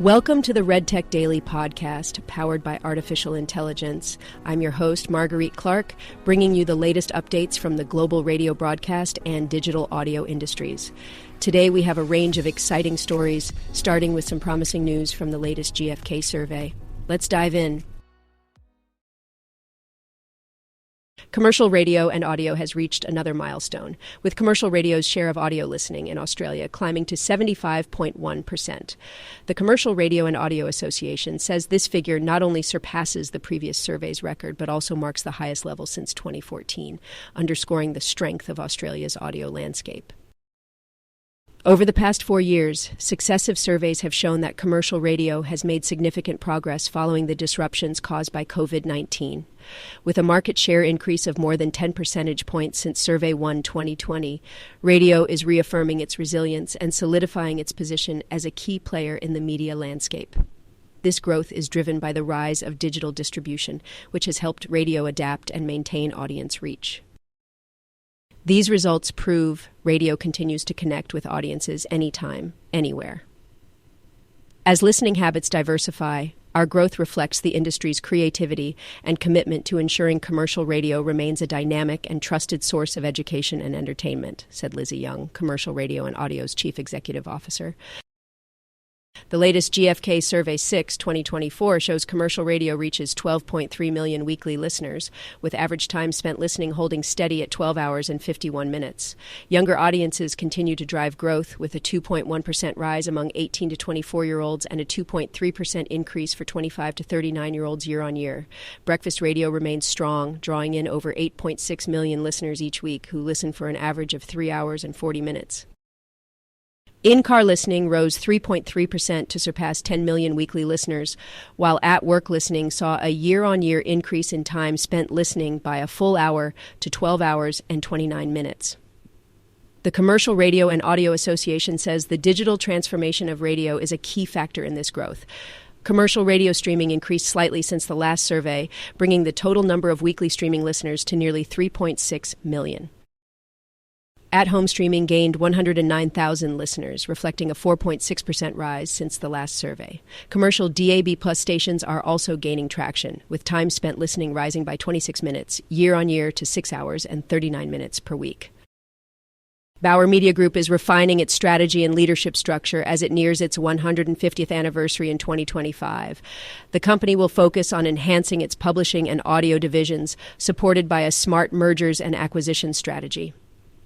Welcome to the RedTech Daily podcast, powered by artificial intelligence. I'm your host, Marguerite Clark, bringing you the latest updates from the global radio broadcast and digital audio industries. Today we have a range of exciting stories, starting with some promising news from the latest GfK survey. Let's dive in. Commercial radio and audio has reached another milestone, with commercial radio's share of audio listening in Australia climbing to 75.1%. The Commercial Radio and Audio Association says this figure not only surpasses the previous survey's record, but also marks the highest level since 2014, underscoring the strength of Australia's audio landscape. Over the past 4 years, successive surveys have shown that commercial radio has made significant progress following the disruptions caused by COVID-19. With a market share increase of more than 10 percentage points since Survey 1 2020, radio is reaffirming its resilience and solidifying its position as a key player in the media landscape. This growth is driven by the rise of digital distribution, which has helped radio adapt and maintain audience reach. These results prove radio continues to connect with audiences anytime, anywhere. As listening habits diversify, our growth reflects the industry's creativity and commitment to ensuring commercial radio remains a dynamic and trusted source of education and entertainment, said Lizzie Young, Commercial Radio and Audio's Chief Executive Officer. The latest GfK Survey 6 2024 shows commercial radio reaches 12.3 million weekly listeners, with average time spent listening holding steady at 12 hours and 51 minutes. Younger audiences continue to drive growth, with a 2.1% rise among 18 to 24-year-olds and a 2.3% increase for 25 to 39-year-olds year-on-year. Breakfast radio remains strong, drawing in over 8.6 million listeners each week, who listen for an average of 3 hours and 40 minutes. In-car listening rose 3.3% to surpass 10 million weekly listeners, while at-work listening saw a year-on-year increase in time spent listening by a full hour to 12 hours and 29 minutes. The Commercial Radio and Audio Association says the digital transformation of radio is a key factor in this growth. Commercial radio streaming increased slightly since the last survey, bringing the total number of weekly streaming listeners to nearly 3.6 million. At-home streaming gained 109,000 listeners, reflecting a 4.6% rise since the last survey. Commercial DAB+ stations are also gaining traction, with time spent listening rising by 26 minutes year-on-year to 6 hours and 39 minutes per week. Bauer Media Group is refining its strategy and leadership structure as it nears its 150th anniversary in 2025. The company will focus on enhancing its publishing and audio divisions, supported by a smart mergers and acquisition strategy.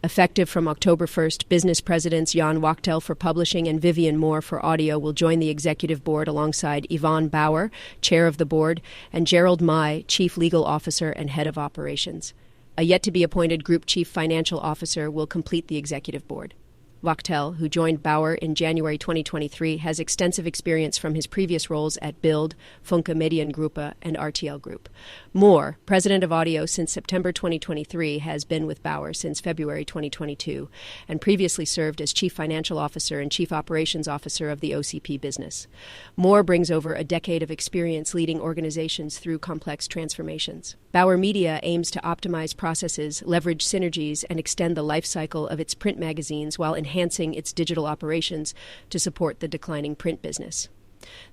Effective from October 1st, business presidents Jan Wachtel for publishing and Vivian Moore for audio will join the executive board alongside Yvonne Bauer, chair of the board, and Gerald Mai, chief legal officer and head of operations. A yet-to-be-appointed group chief financial officer will complete the executive board. Wachtel, who joined Bauer in January 2023, has extensive experience from his previous roles at Bild, Funke Mediengruppe, and RTL Group. Moore, president of audio since September 2023, has been with Bauer since February 2022, and previously served as chief financial officer and chief operations officer of the OCP business. Moore brings over a decade of experience leading organizations through complex transformations. Bauer Media aims to optimize processes, leverage synergies, and extend the life cycle of its print magazines while enhancing its digital operations to support the declining print business.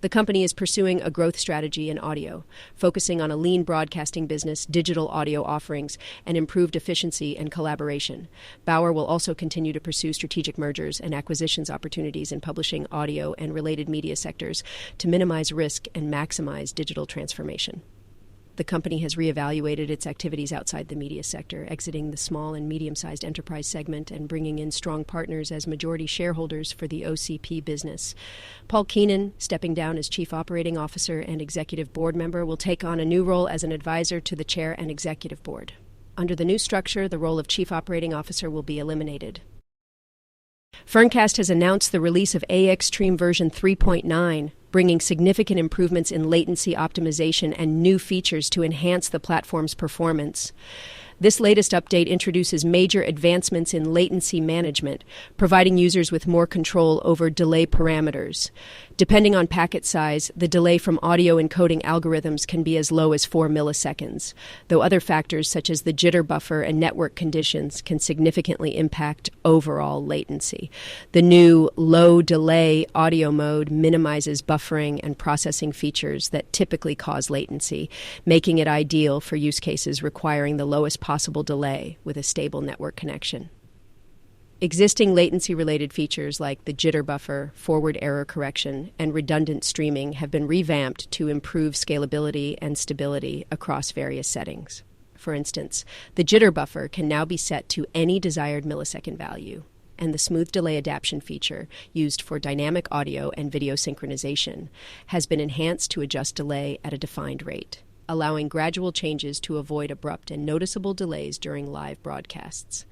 The company is pursuing a growth strategy in audio, focusing on a lean broadcasting business, digital audio offerings, and improved efficiency and collaboration. Bauer will also continue to pursue strategic mergers and acquisitions opportunities in publishing, audio, and related media sectors to minimize risk and maximize digital transformation. The company has reevaluated its activities outside the media sector, exiting the small and medium-sized enterprise segment and bringing in strong partners as majority shareholders for the OCP business. Paul Keenan, stepping down as chief operating officer and executive board member, will take on a new role as an advisor to the chair and executive board. Under the new structure, the role of chief operating officer will be eliminated. Ferncast has announced the release of aixtream version 3.9, bringing significant improvements in latency optimization and new features to enhance the platform's performance. This latest update introduces major advancements in latency management, providing users with more control over delay parameters. Depending on packet size, the delay from audio encoding algorithms can be as low as 4 milliseconds, though other factors such as the jitter buffer and network conditions can significantly impact overall latency. The new low delay audio mode minimizes buffering and processing features that typically cause latency, making it ideal for use cases requiring the lowest possible delay with a stable network connection. Existing latency-related features like the jitter buffer, forward error correction, and redundant streaming have been revamped to improve scalability and stability across various settings. For instance, the jitter buffer can now be set to any desired millisecond value, and the smooth delay adaptation feature, used for dynamic audio and video synchronization, has been enhanced to adjust delay at a defined rate, allowing gradual changes to avoid abrupt and noticeable delays during live broadcasts.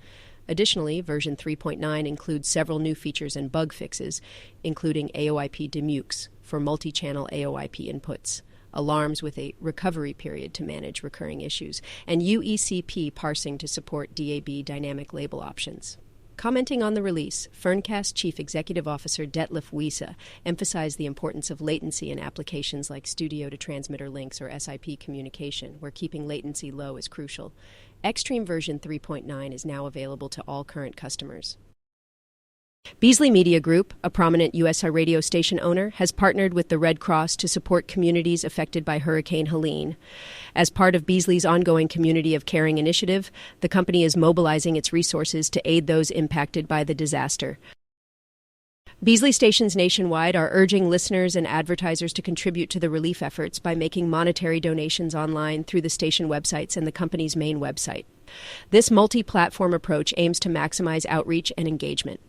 Additionally, version 3.9 includes several new features and bug fixes, including AOIP demukes for multi-channel AOIP inputs, alarms with a recovery period to manage recurring issues, and UECP parsing to support DAB dynamic label options. Commenting on the release, Ferncast Chief Executive Officer Detlef Wiese emphasized the importance of latency in applications like studio-to-transmitter links or SIP communication, where keeping latency low is crucial. Xstream version 3.9 is now available to all current customers. Beasley Media Group, a prominent U.S. radio station owner, has partnered with the Red Cross to support communities affected by Hurricane Helene. As part of Beasley's ongoing Community of Caring initiative, the company is mobilizing its resources to aid those impacted by the disaster. Beasley stations nationwide are urging listeners and advertisers to contribute to the relief efforts by making monetary donations online through the station websites and the company's main website. This multi-platform approach aims to maximize outreach and engagement.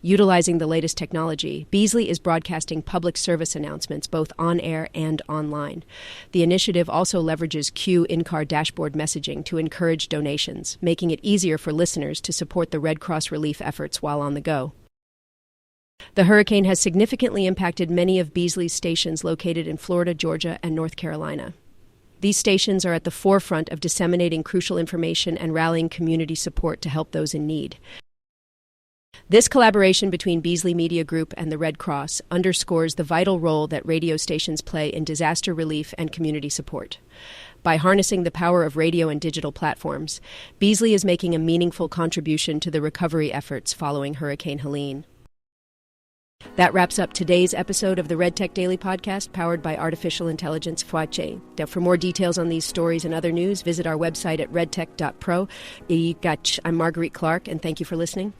Utilizing the latest technology, Beasley is broadcasting public service announcements both on-air and online. The initiative also leverages Q in-car dashboard messaging to encourage donations, making it easier for listeners to support the Red Cross relief efforts while on the go. The hurricane has significantly impacted many of Beasley's stations located in Florida, Georgia, and North Carolina. These stations are at the forefront of disseminating crucial information and rallying community support to help those in need. This collaboration between Beasley Media Group and the Red Cross underscores the vital role that radio stations play in disaster relief and community support. By harnessing the power of radio and digital platforms, Beasley is making a meaningful contribution to the recovery efforts following Hurricane Helene. That wraps up today's episode of the Red Tech Daily Podcast, powered by artificial intelligence Fuache. Now, for more details on these stories and other news, visit our website at redtech.pro. I'm Marguerite Clark, and thank you for listening.